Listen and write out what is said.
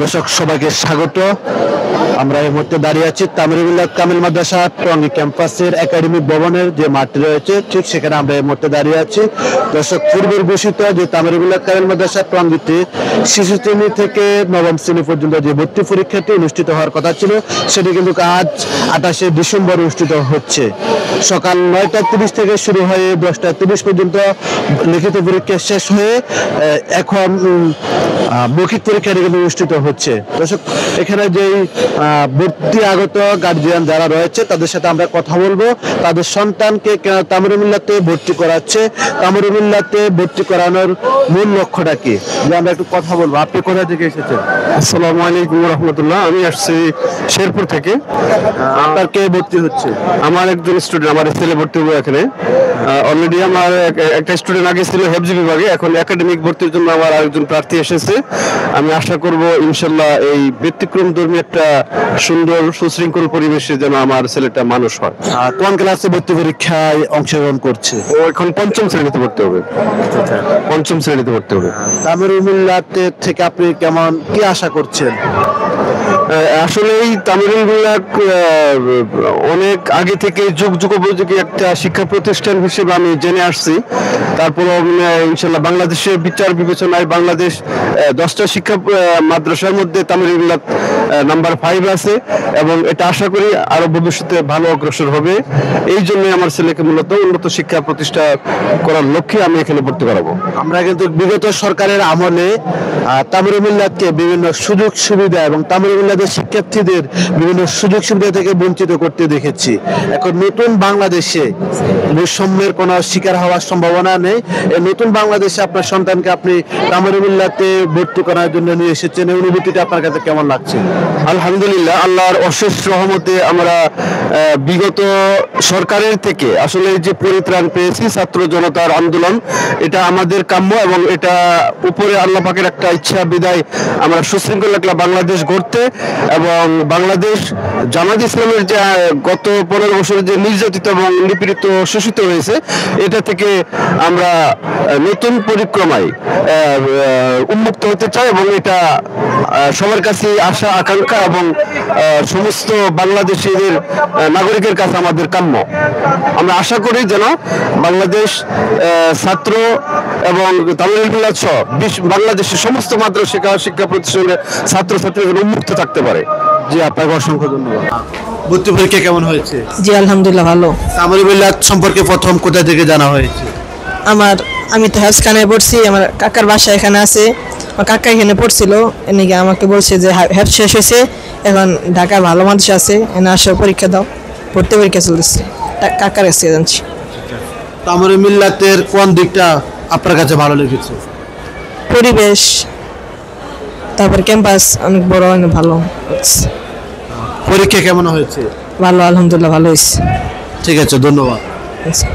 দর্শক সবাইকে স্বাগত। আমরা এই মুহূর্তে দাঁড়িয়ে আছি তামিরুল মিল্লাত কামিল মাদ্রাসা টঙ্গী ক্যাম্পাসের একাডেমিক ভবনের যে মাঠটি রয়েছে ঠিক সেখানে আমরা এই মুহূর্তে দাঁড়িয়ে আছি। দর্শক পূর্বের ঘোষিত যে তামিরুল মিল্লাত কামিল মাদ্রাসা টঙ্গীতে শিশু শ্রেণী থেকে নবম শ্রেণী পর্যন্ত যে ভর্তি পরীক্ষাটি অনুষ্ঠিত হওয়ার কথা ছিল সেটি কিন্তু আজ 28শে ডিসেম্বর অনুষ্ঠিত হচ্ছে। সকাল 9টা 30 থেকে শুরু হয়ে 10টা 30 পর্যন্ত লিখিত পরীক্ষা শেষ হয়ে এখন মৌখিক পরীক্ষাটি কিন্তু অনুষ্ঠিত হচ্ছে। দর্শক এখানে যেই ভর্তি আগত গার্জিয়ান যারা রয়েছে তাদের সাথে আমরা কথা বলবো, তাদের সন্তানকে তামিরুল মিল্লাতে ভর্তি করাচ্ছে, তামিরুল মিল্লাতে ভর্তি করানোর মূল লক্ষ্যটা কি, আমরা একটু কথা বলবো। আপনি কোথা থেকে এসেছেন? আসসালামু আলাইকুম রাহমাতুল্লাহ। আমি আসছি শেরপুর থেকে। আপনার কে ভর্তি হচ্ছে? আমার একজন স্টুডেন্ট, আমার ছেলে ভর্তি হবে এখানে। অলরেডি আমার একটা স্টুডেন্ট আগে ছিল হেফজি বিভাগে, এখন একাডেমিক ভর্তির জন্য আমার আরেকজন প্রার্থী এসেছে। আমি আশা করব ইনশাল্লাহ এই ব্যতিক্রম ধর্মী একটা সুন্দর সুশৃঙ্খল পরিবেশে যেন আমার ছেলেটা মানুষ হয়। কোন ক্লাসে ভর্তি পরীক্ষায় অংশগ্রহণ করছে? ও এখন পঞ্চম শ্রেণীতে ভর্তি হবে। পঞ্চম শ্রেণীতে ভর্তি হবে। তামিরুল মিল্লাতে থেকে আপনি কেমন কি আশা করছেন? আসলে এই তামিরুল মিল্লাত অনেক আগে থেকে যুগ যুগোপযোগী একটা শিক্ষা প্রতিষ্ঠান হিসেবে আমি জেনে আসছি। তারপর ইনশাল্লাহ বাংলাদেশের বিচার বিবেচনায় বাংলাদেশ 10টা শিক্ষা মাদ্রাসার মধ্যে তামিরুল মিল্লাত নাম্বার 5 আছে এবং এটা আশা করি আরো ভবিষ্যতে ভালো অগ্রসর হবে। এই জন্য আমার ছেলেকে মূলত উন্নত শিক্ষা প্রতিষ্ঠা করার লক্ষ্যে আমি এখানে ভর্তি করাবো। আমরা কিন্তু বিগত সরকারের আমলে তামিরুল মিল্লাতকে বিভিন্ন সুযোগ সুবিধা এবং তামিরুল মিল্লাতের শিক্ষার্থীদের বিভিন্ন সুযোগ সুবিধা থেকে বঞ্চিত করতে দেখেছি। এখন নতুন বাংলাদেশে বৈষম্যের কোনো শিকার হওয়ার সম্ভাবনা নেই। এই নতুন বাংলাদেশে আপনার সন্তানকে আপনি তামিরুল মিল্লাতে ভর্তি করার জন্য নিয়ে এসেছেন, এই অনুভূতিটা আপনার কাছে কেমন লাগছে? আলহামদুলিল্লাহ, আল্লাহর অশেষ রহমতে আমরা বিগত সরকারের থেকে আসলে যে পরিত্রাণ পেয়েছি, ছাত্র জনতার আন্দোলন, এটা আমাদের কাম্য এবং এটা উপরে আল্লাহ পাকের একটা ইচ্ছা বিদায় আমরা সুশৃঙ্খল একটা বাংলাদেশ গড়তে এবং বাংলাদেশ জামাত ইসলামের যে গত 15 বছরের যে নির্যাতিত এবং নিপীড়িত শোষিত হয়েছে, এটা থেকে আমরা নতুন পরিক্রমায় উন্মুক্ত হতে চাই এবং এটা সবার কাছে আশা আকাঙ্ক্ষা এবং সমস্ত বাংলাদেশের নাগরিকের কাছে আমাদের কাম্য। আমরা আশা করি যেন বাংলাদেশ ছাত্র এবং তামিরুল মিল্লাত সহ বাংলাদেশের সমস্ত মাদ্রাসা শিক্ষা প্রতিষ্ঠানের ছাত্রছাত্রীদের উন্মুক্ত থাকতে পারে। জি, আপনাকে অসংখ্য ধন্যবাদ। ভর্তি পরীক্ষা কেমন হয়েছে? জি আলহামদুলিল্লাহ ভালো। তামিরুল মিল্লাত সম্পর্কে প্রথম কোথা থেকে জানা হয়েছে? আমি তো হেফজখানে পড়ছি, আমার কাকার বাসা এখানে আছে, আমার কাকা এখানে পড়ছিল, এনেকে আমাকে বলছে যে হেফজ শেষ হয়েছে, এখন ঢাকার ভালো মানুষ আছে, এনে আসো পরীক্ষা দাও। ভর্তি পরীক্ষা চলতেছে, কাকার কাছে জানছি। তামিরুল মিল্লাতের কোন দিকটা আপনার কাছে ভালো লেগেছে? পরিবেশ, তারপর ক্যাম্পাস অনেক বড়, অনেক ভালো। পরীক্ষা কেমন হয়েছে? ভালো আলহামদুলিল্লাহ ভালো হয়েছে। ঠিক আছে, ধন্যবাদ। আচ্ছা।